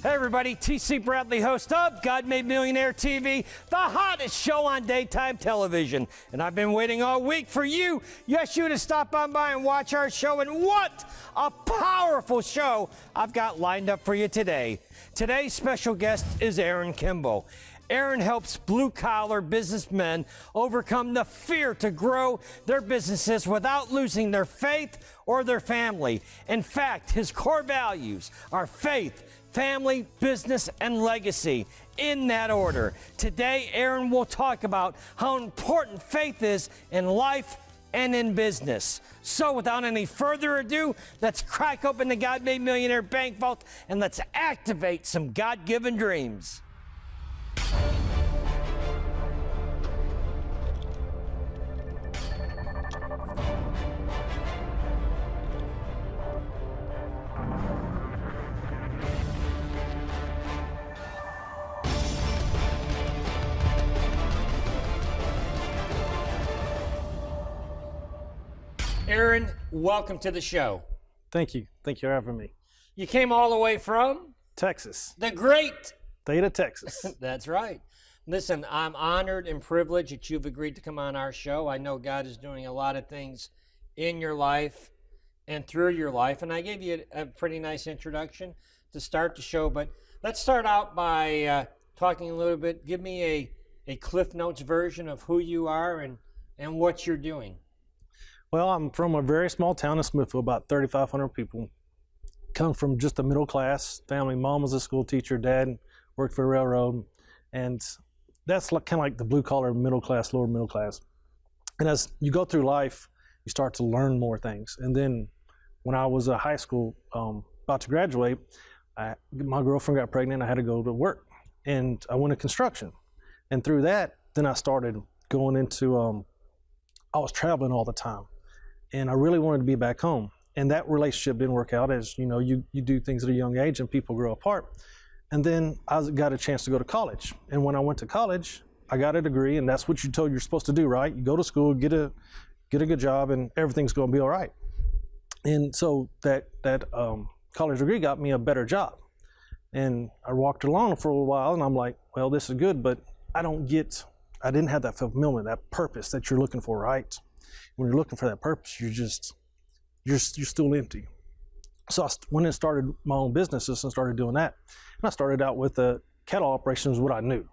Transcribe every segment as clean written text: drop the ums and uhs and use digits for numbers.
Hey everybody, TC Bradley, host of God Made Millionaire TV, the hottest show on daytime television. And I've been waiting all week for you, yes you, to stop on by and watch our show. And what a powerful show I've got lined up for you today. Today's special guest is Aaron Kimball. Aaron helps blue-collar businessmen overcome the fear to grow their businesses without losing their faith or their family. In fact, his core values are faith, family, business, and legacy, in that order. Today, Aaron will talk about how important faith is in life and in business. So without any further ado, let's crack open the God Made Millionaire Bank Vault and let's activate some God-given dreams. Aaron, welcome to the show. Thank you. Thank you for having me. You came all the way from? Texas. The great State of Texas. That's right. Listen, I'm honored and privileged that you've agreed to come on our show. I know God is doing a lot of things in your life and through your life, and I gave you a pretty nice introduction to start the show, but let's start out by talking a little bit. Give me a Cliff Notes version of who you are and what you're doing. Well, I'm from a very small town in Smithville, about 3,500 people. Come from just a middle class family. Mom was a school teacher, dad worked for the railroad, and that's like, kind of like the blue collar middle class, lower middle class. And as you go through life, you start to learn more things. And then when I was a high school, about to graduate, my girlfriend got pregnant. I had to go to work, and I went to construction. And through that, then I started going into, I was traveling all the time. And I really wanted to be back home. And that relationship didn't work out, as you know, you do things at a young age and people grow apart. And then I got a chance to go to college. And when I went to college, I got a degree, and that's what you're told you're supposed to do, right? You go to school, get a good job, and everything's going to be all right. And so that college degree got me a better job. And I walked along for a while, and I'm like, well, this is good, but I didn't have that fulfillment, that purpose that you're looking for, right? When you're looking for that purpose, you're still empty. So I went and started my own businesses and started doing that. And I started out with the cattle operations, what I knew.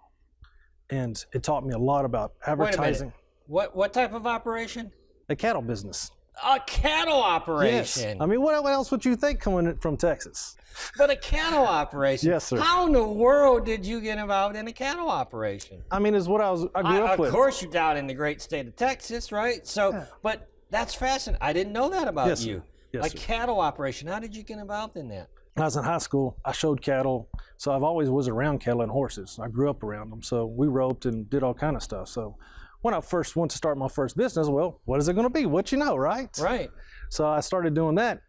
And it taught me a lot about advertising. Wait a minute. What type of operation? A cattle business. A cattle operation? Yes. I mean, what else would you think coming from Texas? But a cattle operation? Yes, sir. How in the world did you get involved in a cattle operation? I mean, it's what I grew up with. Of course, you're down in the great state of Texas, right? So, yeah. But that's fascinating. I didn't know that about yes, you. Sir. Yes, sir. Cattle operation. How did you get involved in that? When I was in high school, I showed cattle. So I've always was around cattle and horses. I grew up around them. So we roped and did all kind of stuff. So when I first went to start my first business, well, what is it going to be? What you know, right? Right. So I started doing that.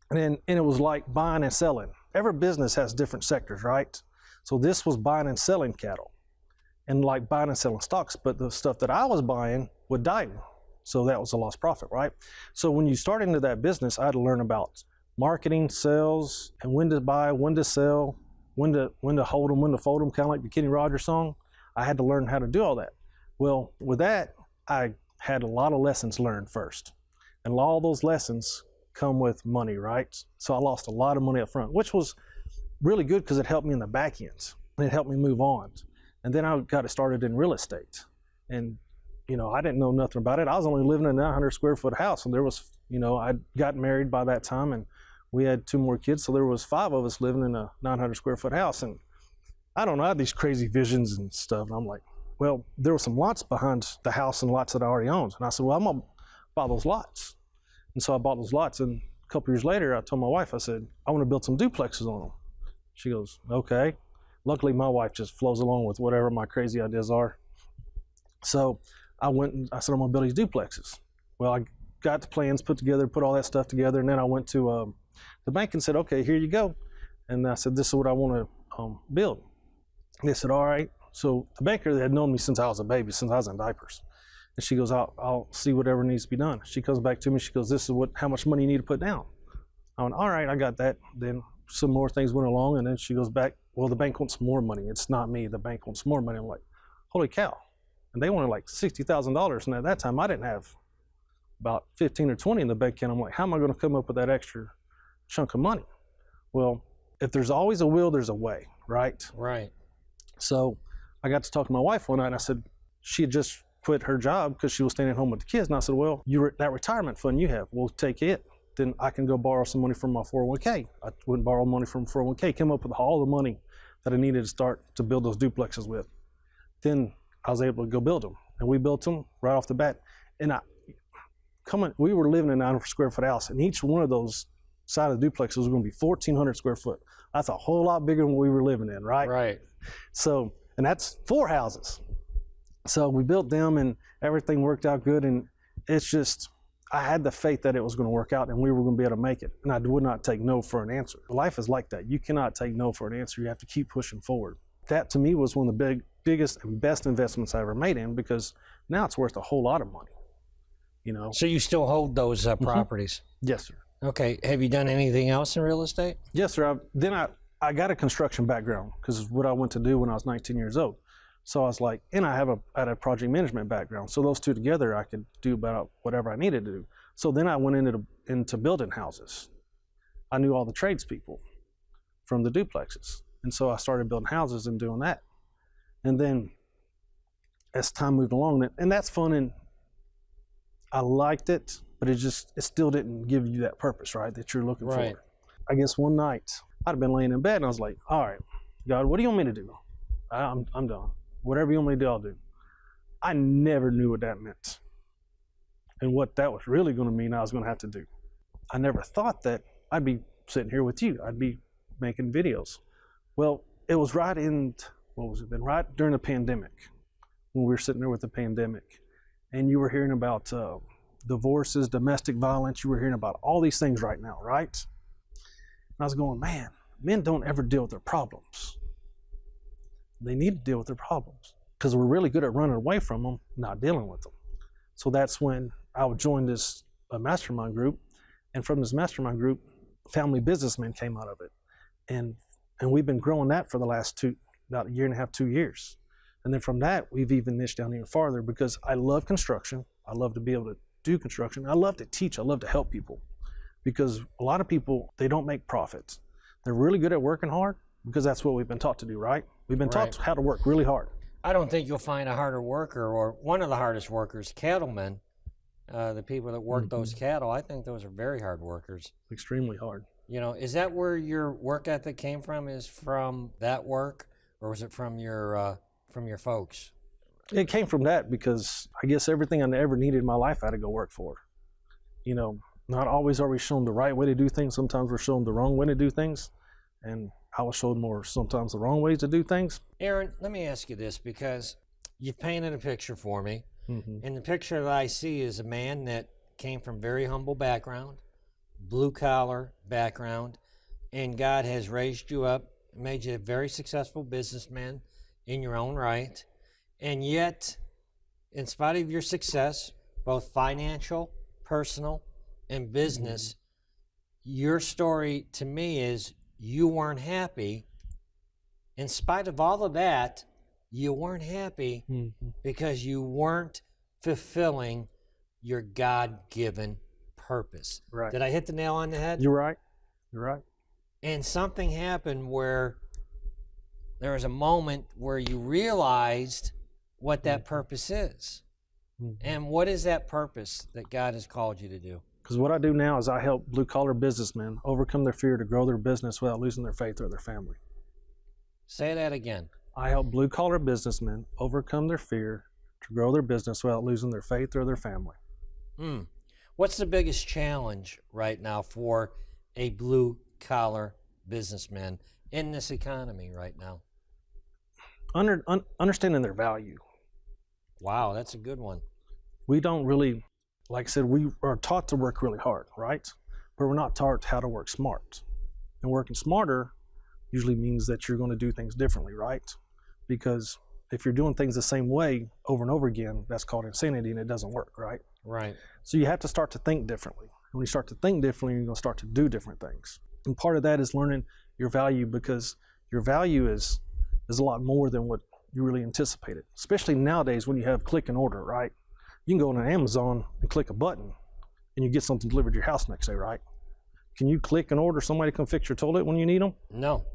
And it was like buying and selling. Every business has different sectors, right? So this was buying and selling cattle and like buying and selling stocks. But the stuff that I was buying would die. So that was a lost profit, right? So when you start into that business, I had to learn about marketing, sales, and when to buy, when to sell, when to hold them, when to fold them, kind of like the Kenny Rogers song. I had to learn how to do all that. Well, with that, I had a lot of lessons learned first. And all those lessons come with money, right? So I lost a lot of money up front, which was really good because it helped me in the back end. And it helped me move on. And then I got it started in real estate. And you know, I didn't know nothing about it. I was only living in a 900 square foot house, and there was, you know, I got married by that time, and we had 2 more kids, so there was 5 of us living in a 900 square foot house. And I don't know, I had these crazy visions and stuff, and I'm like, well, there were some lots behind the house and lots that I already owned. And I said, well, I'm gonna buy those lots. And so I bought those lots, and a couple years later, I told my wife, I said, I want to build some duplexes on them. She goes, okay. Luckily, my wife just flows along with whatever my crazy ideas are. So I went and I said, I'm gonna build these duplexes. Well, I got the plans put together, put all that stuff together, and then I went to the bank and said, okay, here you go. And I said, this is what I want to build. And they said, all right. So the banker had known me since I was a baby, since I was in diapers. And she goes, I'll see whatever needs to be done. She comes back to me, she goes, this is how much money you need to put down. I went, all right, I got that. Then some more things went along, and then she goes back, well, the bank wants more money. It's not me. The bank wants more money. I'm like, holy cow. And they wanted like $60,000. And at that time, I didn't have about 15 or 20 in the bank account. I'm like, how am I going to come up with that extra chunk of money? Well, if there's always a will, there's a way, right? Right. So I got to talk to my wife one night, and I said, she had just quit her job because she was staying at home with the kids. And I said, well, that retirement fund you have, we'll take it. Then I can go borrow some money from my 401k. I wouldn't borrow money from 401k, came up with all the money that I needed to start to build those duplexes with. Then I was able to go build them, and we built them right off the bat. And we were living in a 900 square foot house, and each one of those side of the duplexes was going to be 1,400 square foot. That's a whole lot bigger than what we were living in, right? Right. So, and that's 4 houses. So we built them, and everything worked out good. And it's just, I had the faith that it was going to work out and we were going to be able to make it. And I would not take no for an answer. Life is like that. You cannot take no for an answer. You have to keep pushing forward. That to me was one of the biggest and best investments I ever made in, because now it's worth a whole lot of money. You know. So you still hold those properties? Yes, sir. Okay. Have you done anything else in real estate? Yes, sir. I got a construction background because it's what I went to do when I was 19 years old. So I was like, and I had a project management background. So those two together, I could do about whatever I needed to do. So then I went into building houses. I knew all the tradespeople from the duplexes. And so I started building houses and doing that. And then as time moved along, and that's fun, and I liked it, but it still didn't give you that purpose, right, that you're looking for. I guess one night I'd have been laying in bed and I was like, all right, God, what do you want me to do? I'm done. Whatever you want me to do, I'll do. I never knew what that meant and what that was really going to mean I was going to have to do. I never thought that I'd be sitting here with you. I'd be making videos. Well, it was right during the pandemic, when we were sitting there with the pandemic, and you were hearing about divorces, domestic violence. You were hearing about all these things right now, right? And I was going, man, men don't ever deal with their problems. They need to deal with their problems because we're really good at running away from them, not dealing with them. So that's when I would join this mastermind group, and from this mastermind group, family businessmen came out of it, and we've been growing that for the last about a year and a half, 2 years. And then from that, we've even niched down even farther, because I love construction. I love to be able to do construction. I love to teach. I love to help people, because a lot of people, they don't make profits. They're really good at working hard because that's what we've been taught to do, right? We've been taught how to work really hard. I don't think you'll find a harder worker, or one of the hardest workers, cattlemen, the people that work those cattle. I think those are very hard workers. Extremely hard. You know, is that where your work ethic came from? Is from that work, or was it from your folks? It came from that, because I guess everything I ever needed in my life I had to go work for. You know, not always are we shown the right way to do things. Sometimes we're shown the wrong way to do things. And I was shown more sometimes the wrong ways to do things. Aaron, let me ask you this, because you've painted a picture for me. Mm-hmm. And the picture that I see is a man that came from very humble background, blue-collar background, and God has raised you up, made you a very successful businessman in your own right. And yet, in spite of your success, both financial, personal, and business, your story to me is you weren't happy. In spite of all of that, you weren't happy because you weren't fulfilling your God-given purpose. Right. Did I hit the nail on the head? You're right. You're right. And something happened where there was a moment where you realized what that purpose is. And what is that purpose that God has called you to do? Because what I do now is I help blue-collar businessmen overcome their fear to grow their business without losing their faith or their family. Say that again. I help blue-collar businessmen overcome their fear to grow their business without losing their faith or their family. What's the biggest challenge right now for a blue-collar businessman in this economy right now? Understanding their value. Wow, that's a good one. We don't really, like I said, we are taught to work really hard, right? But we're not taught how to work smart. And working smarter usually means that you're going to do things differently, right? Because if you're doing things the same way over and over again, that's called insanity, and it doesn't work, right? Right. So you have to start to think differently. When you start to think differently, you're going to start to do different things. And part of that is learning your value, because your value is a lot more than what you really anticipated, especially nowadays when you have click and order, right? You can go on Amazon and click a button and you get something delivered to your house next day, right? Can you click and order somebody to come fix your toilet when you need them? No.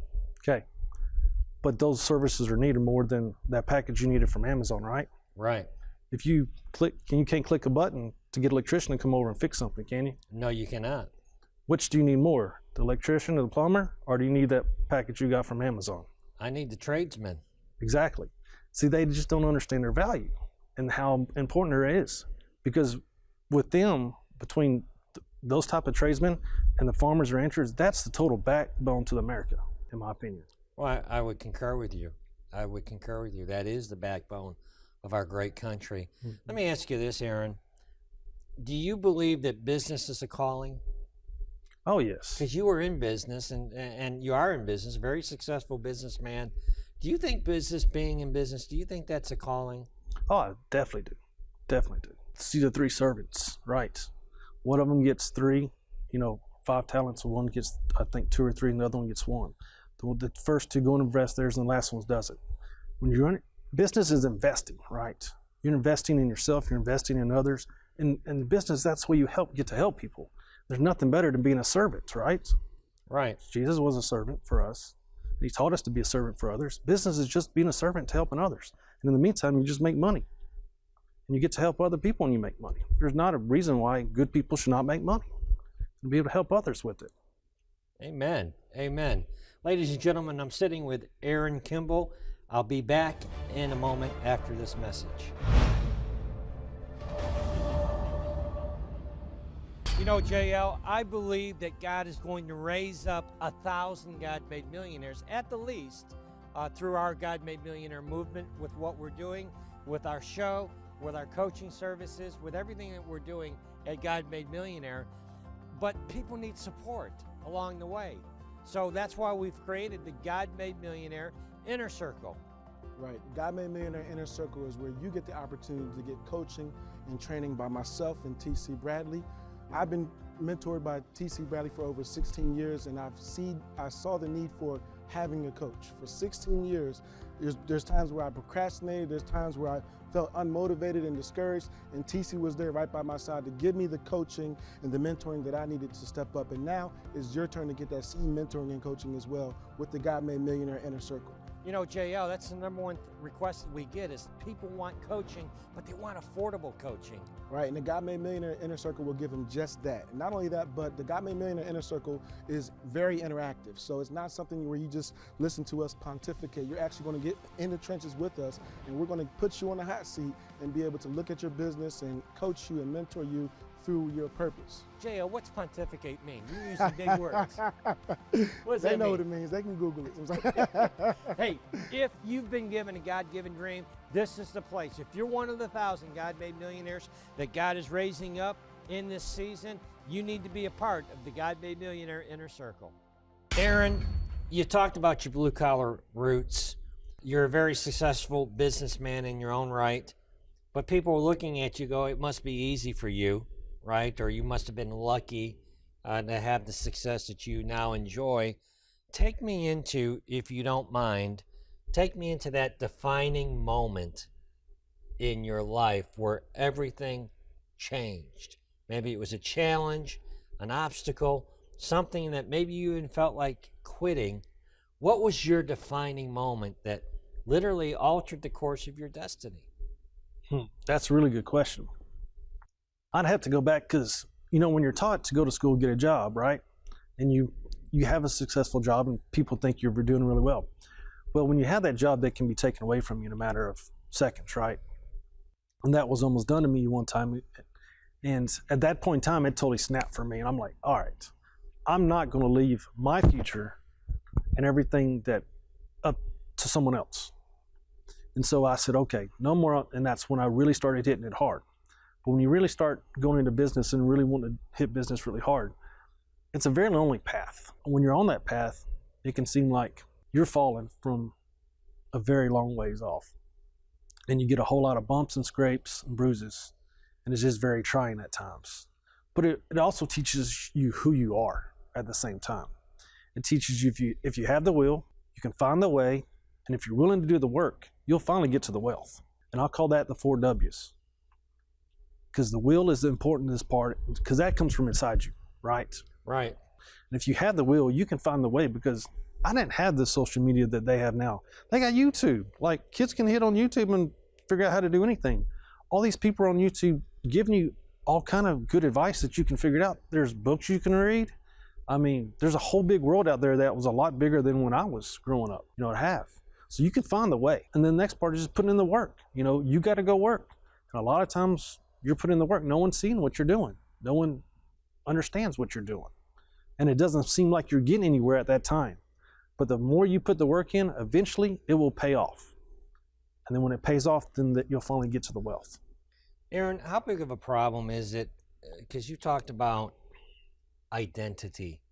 Okay. But those services are needed more than that package you needed from Amazon, right? Right. If you can't click a button to get an electrician to come over and fix something, can you? No, you cannot. Which do you need more, the electrician or the plumber, or do you need that package you got from Amazon? I need the tradesman. Exactly. See, they just don't understand their value and how important it is. Because with them, between those type of tradesmen and the farmers or ranchers, that's the total backbone to America, in my opinion. Well, I would concur with you. I would concur with you. That is the backbone of our great country. Mm-hmm. Let me ask you this, Aaron. Do you believe that business is a calling? Oh, yes. Because you were in business and you are in business, a very successful businessman. Do you think being in business, do you think that's a calling? Oh, I definitely do. Definitely do. See the three servants, right? One of them gets 3, 5 talents, and one gets, I think, 2 or 3, and the other one gets 1. The first 2 go and invest theirs, and the last one doesn't. When you're in business is investing, right? You're investing in yourself, you're investing in others. And business, that's where you get to help people. There's nothing better than being a servant, right? Right. Jesus was a servant for us. He taught us to be a servant for others. Business is just being a servant to helping others. And in the meantime, you just make money. And you get to help other people when you make money. There's not a reason why good people should not make money. And be able to help others with it. Amen. Amen. Ladies and gentlemen, I'm sitting with Aaron Kimball. I'll be back in a moment after this message. You know, JL, I believe that God is going to raise up 1,000 God-made millionaires, at the least, through our God-made millionaire movement, with what we're doing, with our show, with our coaching services, with everything that we're doing at God-made Millionaire. But people need support along the way. So that's why we've created the God-made Millionaire Inner Circle. Right. God-made Millionaire Inner Circle is where you get the opportunity to get coaching and training by myself and T.C. Bradley. I've been mentored by T.C. Bradley for over 16 years, and I saw the need for having a coach. For 16 years, there's times where I procrastinated, there's times where I felt unmotivated and discouraged, and TC was there right by my side to give me the coaching and the mentoring that I needed to step up. And now it's your turn to get that same mentoring and coaching as well with the God-made Millionaire Inner Circle. You know, JL, that's the number one request that we get is people want coaching, but they want affordable coaching. Right, and the God-made Millionaire Inner Circle will give them just that. And not only that, but the God-made Millionaire Inner Circle is very interactive. So it's not something where you just listen to us pontificate. You're actually going to get in the trenches with us, and we're going to put you on the hot seat and be able to look at your business and coach you and mentor you through your purpose. JL, what's pontificate mean? You use some big words. What does that mean? They know what it means. They can Google it. Hey, if you've been given a God-given dream, this is the place. If you're one of the 1,000 God-made millionaires that God is raising up in this season, you need to be a part of the God-made Millionaire Inner Circle. Aaron, you talked about your blue-collar roots. You're a very successful businessman in your own right, but people are looking at you go, it must be easy for you. Right? Or you must have been lucky to have the success that you now enjoy. Take me into, if you don't mind, take me into that defining moment in your life where everything changed. Maybe it was a challenge, an obstacle, something that maybe you even felt like quitting. What was your defining moment that literally altered the course of your destiny? That's a really good question. I'd have to go back because, when you're taught to go to school, get a job, right? And you have a successful job and people think you're doing really well. Well, when you have that job, that can be taken away from you in a matter of seconds, right? And that was almost done to me one time. And at that point in time, it totally snapped for me. And I'm like, all right, I'm not going to leave my future and everything that up to someone else. And so I said, okay, no more. And that's when I really started hitting it hard. But when you really start going into business and really want to hit business really hard, it's a very lonely path. When you're on that path, it can seem like you're falling from a very long ways off. And you get a whole lot of bumps and scrapes and bruises. And it's just very trying at times. But it also teaches you who you are at the same time. It teaches you if you have the will, you can find the way, and if you're willing to do the work, you'll finally get to the wealth. And I'll call that the 4 W's. Because the will is important in this part, because that comes from inside you, right? Right. And if you have the will, you can find the way, because I didn't have the social media that they have now. They got YouTube. Like, kids can hit on YouTube and figure out how to do anything. All these people on YouTube giving you all kind of good advice that you can figure it out. There's books you can read. I mean, there's a whole big world out there that was a lot bigger than when I was growing up, to have. So you can find the way. And then the next part is just putting in the work. You got to go work. And a lot of times you're putting in the work. No one's seeing what you're doing. No one understands what you're doing. And it doesn't seem like you're getting anywhere at that time. But the more you put the work in, eventually it will pay off. And then when it pays off, then you'll finally get to the wealth. Aaron, how big of a problem is it? Because you talked about identity,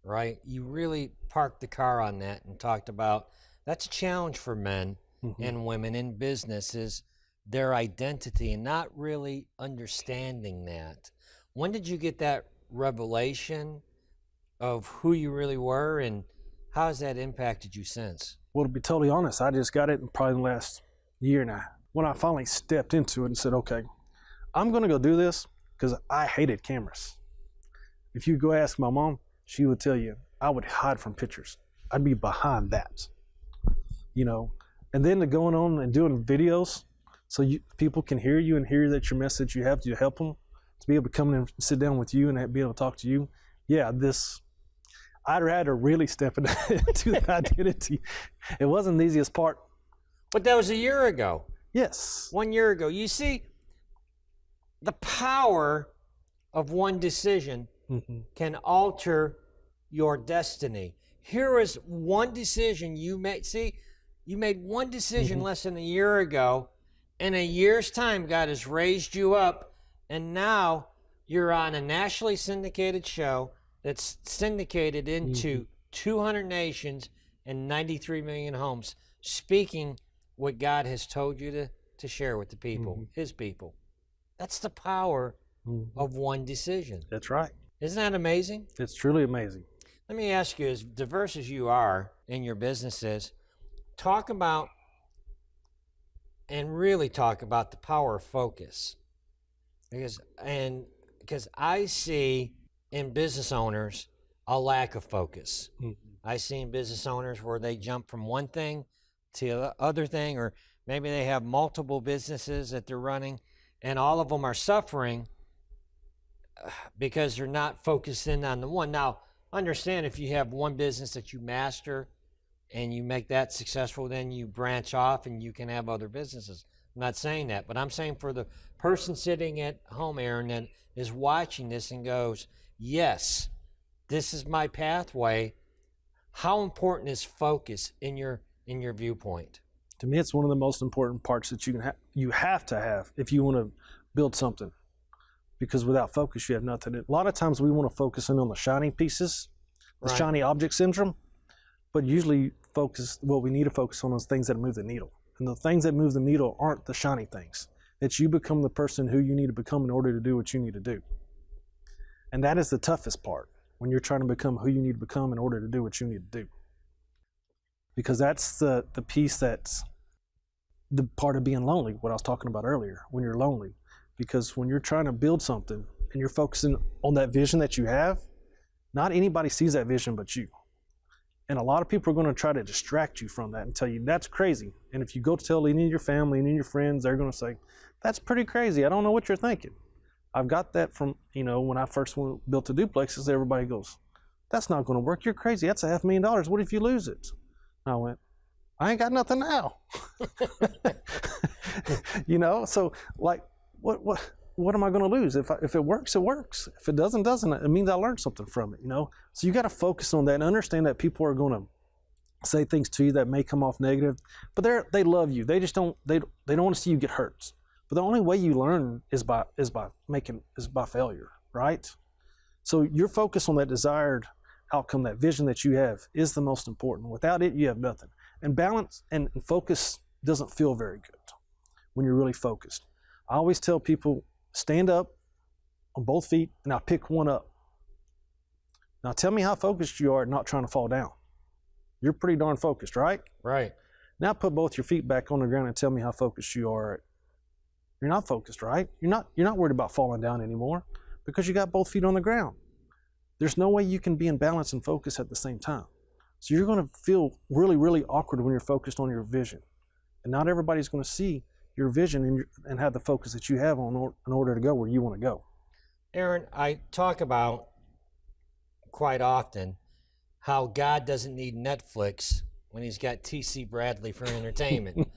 right? You really parked the car on that and talked about that's a challenge for men and women in business, is their identity and not really understanding that. When did you get that revelation of who you really were, and how has that impacted you since? Well, to be totally honest, I just got it in probably the last year now. When I finally stepped into it and said, okay, I'm going to go do this, because I hated cameras. If you go ask my mom, she would tell you, I would hide from pictures. I'd be behind that, And then to going on and doing videos so people can hear you and hear that your message you have to help them, to be able to come in and sit down with you and be able to talk to you. Yeah, I'd rather really step into the identity. It wasn't the easiest part. But that was a year ago. Yes. 1 year ago. You see, the power of one decision can alter your destiny. Here is one decision you made. See, you made one decision less than a year ago. In a year's time, God has raised you up, and now you're on a nationally syndicated show that's syndicated into 200 nations and 93 million homes, speaking what God has told you to share with the people, his people. That's the power of one decision. That's right. Isn't that amazing? It's truly amazing. Let me ask you, as diverse as you are in your businesses, talk about and really talk about the power of focus. Because I see in business owners a lack of focus. I see in business owners where they jump from one thing to the other thing, or maybe they have multiple businesses that they're running, and all of them are suffering because they're not focused in on the one. Now, understand, if you have one business that you master and you make that successful, then you branch off and you can have other businesses. I'm not saying that, but I'm saying for the person sitting at home, Aaron, that is watching this and goes, yes, this is my pathway. How important is focus in your viewpoint? To me, it's one of the most important parts that you have to have if you want to build something. Because without focus, you have nothing. A lot of times we want to focus in on the shiny pieces, the shiny object syndrome, but usually what we need to focus on is things that move the needle. And the things that move the needle aren't the shiny things. It's you become the person who you need to become in order to do what you need to do. And that is the toughest part, when you're trying to become who you need to become in order to do what you need to do. Because that's the piece that's the part of being lonely, what I was talking about earlier, when you're lonely. Because when you're trying to build something and you're focusing on that vision that you have, not anybody sees that vision but you. And a lot of people are going to try to distract you from that and tell you that's crazy. And if you go to tell any of your family, any of your friends, they're going to say, that's pretty crazy. I don't know what you're thinking. I've got that from, when I first built the duplexes, everybody goes, that's not going to work. You're crazy. That's $500,000. What if you lose it? And I went, I ain't got nothing now. So like, what am I going to lose? If it works, it works. If it doesn't, it means I learned something from it, So you got to focus on that and understand that people are going to say things to you that may come off negative, but they love you. They just don't want to see you get hurt. But the only way you learn is by failure, right? So your focus on that desired outcome, that vision that you have, is the most important. Without it, you have nothing. And balance and focus doesn't feel very good when you're really focused. I always tell people, stand up on both feet and now pick one up. Now tell me how focused you are at not trying to fall down. You're pretty darn focused, right? Right. Now put both your feet back on the ground and tell me how focused you are. You're not focused, right? You're not worried about falling down anymore because you got both feet on the ground. There's no way you can be in balance and focus at the same time. So you're going to feel really, really awkward when you're focused on your vision. And not everybody's going to see your vision and have the focus that you have in order to go where you want to go. Aaron, I talk about quite often how God doesn't need Netflix when he's got TC Bradley for entertainment.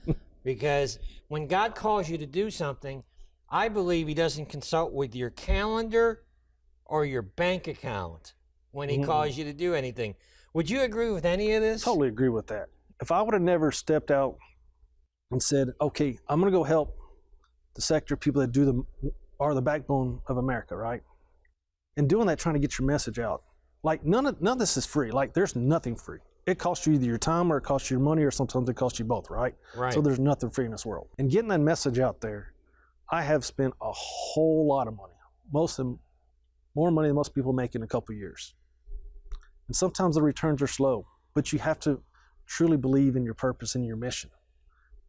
Because when God calls you to do something, I believe he doesn't consult with your calendar or your bank account when he calls you to do anything. Would you agree with any of this? Totally agree with that. If I would have never stepped out and said, okay, I'm going to go help the sector of people that are the backbone of America, right? And doing that, trying to get your message out. Like none of this is free. Like there's nothing free. It costs you either your time or it costs you your money or sometimes it costs you both, right? Right. So there's nothing free in this world. And getting that message out there, I have spent a whole lot of money. More money than most people make in a couple of years. And sometimes the returns are slow, but you have to truly believe in your purpose and your mission,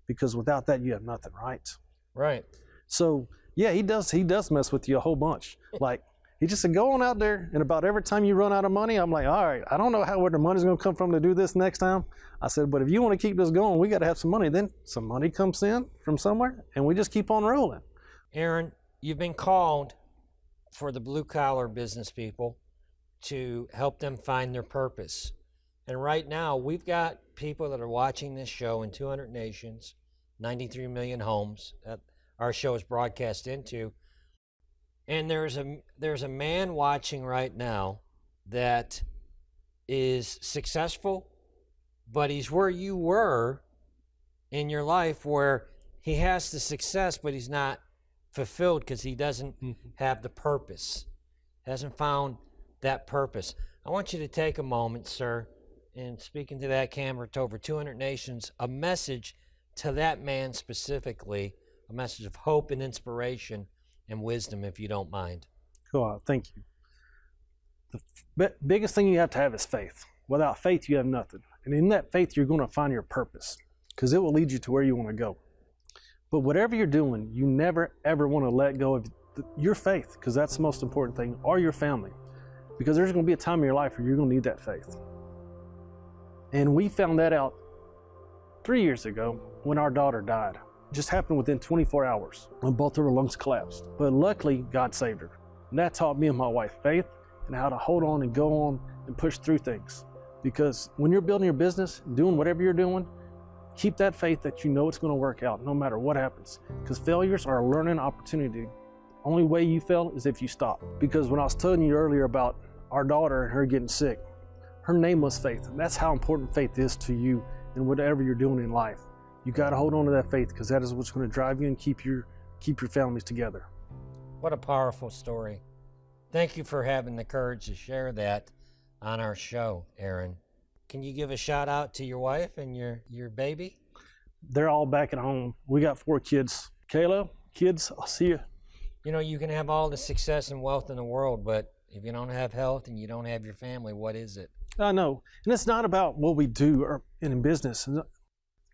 because without that, you have nothing, right? Right. So yeah, he does mess with you a whole bunch. Like he just said, go on out there, and about every time you run out of money, I'm like, all right, I don't know where the money's going to come from to do this next time. I said, but if you want to keep this going, we got to have some money. Then some money comes in from somewhere, and we just keep on rolling. Aaron, you've been called for the blue-collar business people to help them find their purpose. And right now, we've got people that are watching this show in 200 nations, 93 million homes that our show is broadcast into. And there's a man watching right now that is successful, but he's where you were in your life, where he has the success, but he's not fulfilled because he doesn't have the purpose, hasn't found that purpose. I want you to take a moment, sir, and speaking to that camera to over 200 nations, a message to that man specifically, a message of hope and inspiration and wisdom, if you don't mind. Cool, thank you. The biggest thing you have to have is faith. Without faith, you have nothing. And in that faith, you're going to find your purpose because it will lead you to where you want to go. But whatever you're doing, you never, ever want to let go of your faith, because that's the most important thing, or your family. Because there's going to be a time in your life where you're going to need that faith. And we found that out 3 years ago when our daughter died. It just happened within 24 hours when both of her lungs collapsed. But luckily, God saved her. And that taught me and my wife faith and how to hold on and go on and push through things. Because when you're building your business, doing whatever you're doing, keep that faith that you know it's going to work out no matter what happens. Because failures are a learning opportunity. Only way you fail is if you stop. Because when I was telling you earlier about our daughter and her getting sick, her name was Faith. And that's how important faith is to you in whatever you're doing in life. You got to hold on to that faith, because that is what's going to drive you and keep your families together. What a powerful story. Thank you for having the courage to share that on our show, Aaron. Can you give a shout out to your wife and your baby? They're all back at home. We got 4 kids. Kayla, kids, I'll see you. You know, you can have all the success and wealth in the world, but if you don't have health and you don't have your family, what is it? I know. And it's not about what we do or in business. It's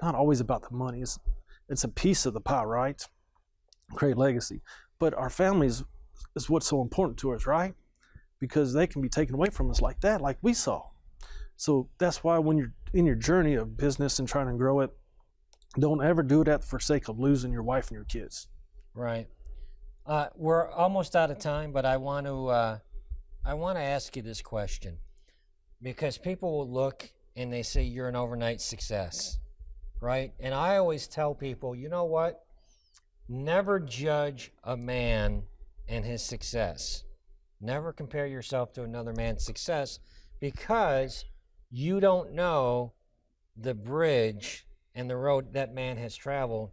not always about the money. It's a piece of the pie, right? Create legacy. But our families is what's so important to us, right? Because they can be taken away from us like that, like we saw. So that's why when you're in your journey of business and trying to grow it, don't ever do it for sake of losing your wife and your kids. Right. We're almost out of time, but I want to ask you this question, because people will look and they say you're an overnight success, right? And I always tell people, you know what? Never judge a man and his success. Never compare yourself to another man's success, because you don't know the bridge and the road that man has traveled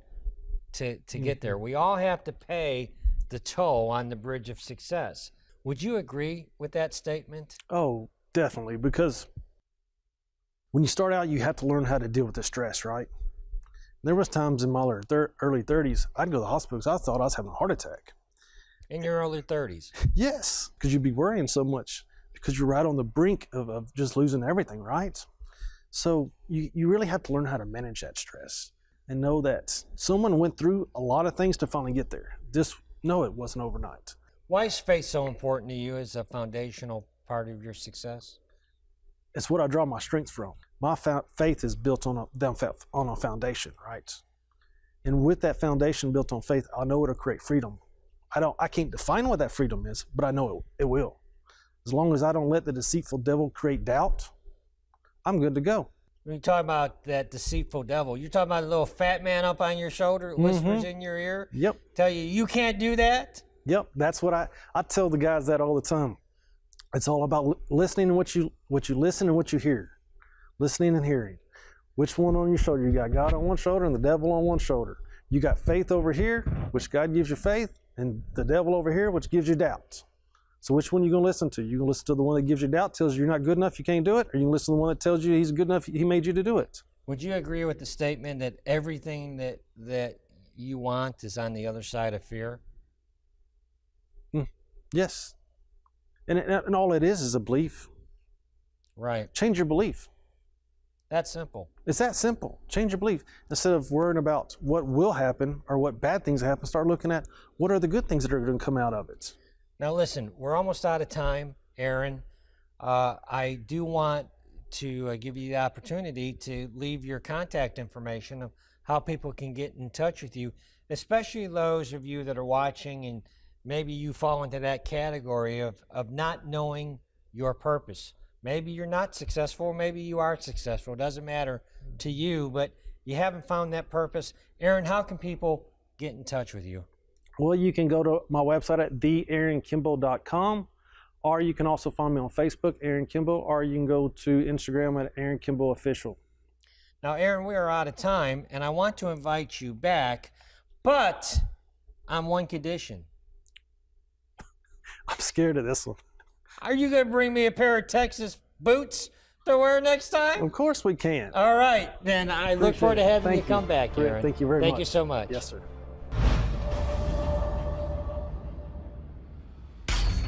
to get there. We all have to pay the toll on the bridge of success. Would you agree with that statement? Oh, definitely. Because when you start out, you have to learn how to deal with the stress, right? There was times in my early 30s, I'd go to the hospital because I thought I was having a heart attack. In your early 30s? Yes, because you'd be worrying so much. because you're right on the brink of just losing everything, right? So you really have to learn how to manage that stress and know that someone went through a lot of things to finally get there. No, it wasn't overnight. Why is faith so important to you as a foundational part of your success? It's what I draw my strength from. My faith is built on a foundation, right? And with that foundation built on faith, I know it'll create freedom. I can't define what that freedom is, but I know it will. As long as I don't let the deceitful devil create doubt, I'm good to go. When you talk about that deceitful devil, you're talking about a little fat man up on your shoulder that whispers in your ear? Yep. Tell you can't do that? Yep, that's what I tell the guys that all the time. It's all about listening to what you listen and what you hear. Listening and hearing. Which one on your shoulder? You got God on one shoulder and the devil on one shoulder. You got faith over here, which God gives you faith, and the devil over here, which gives you doubt. So which one are you going to listen to? You going to listen to the one that gives you doubt, tells you you're not good enough, you can't do it, or you can listen to the one that tells you he's good enough, he made you to do it? Would you agree with the statement that everything that you want is on the other side of fear? Yes. And all it is a belief. Right. Change your belief. That's simple. It's that simple. Change your belief. Instead of worrying about what will happen or what bad things happen, start looking at what are the good things that are going to come out of it. Now listen, we're almost out of time, Aaron. I do want to give you the opportunity to leave your contact information of how people can get in touch with you, especially those of you that are watching and maybe you fall into that category of not knowing your purpose. Maybe you're not successful, maybe you are successful. It doesn't matter to you, but you haven't found that purpose. Aaron, how can people get in touch with you? Well, you can go to my website at theaaronkimball.com, or you can also find me on Facebook, Aaron Kimball, or you can go to Instagram at Aaron Kimball Official. Now, Aaron, we are out of time, and I want to invite you back, but on one condition. I'm scared of this one. Are you going to bring me a pair of Texas boots to wear next time? Of course we can. All right, then I look forward to having you come back, Aaron. Thank you very much. Thank you so much. Yes, sir.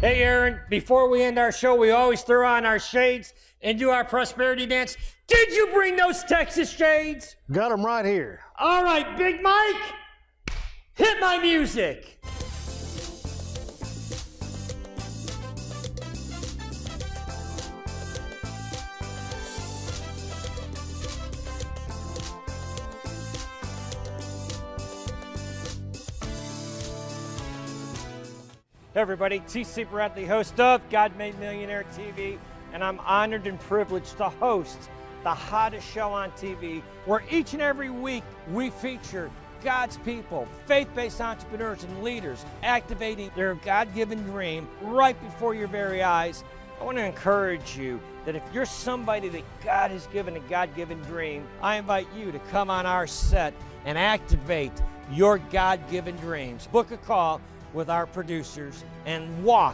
Hey, Aaron, before we end our show, we always throw on our shades and do our prosperity dance. Did you bring those Texas shades? Got them right here. All right, Big Mike, hit my music. Hey everybody, T.C. Bradley, host of God Made Millionaire TV, and I'm honored and privileged to host the hottest show on TV, where each and every week we feature God's people, faith-based entrepreneurs and leaders activating their God-given dream right before your very eyes. I want to encourage you that if you're somebody that God has given a God-given dream, I invite you to come on our set and activate your God-given dreams. Book a call with our producers and walk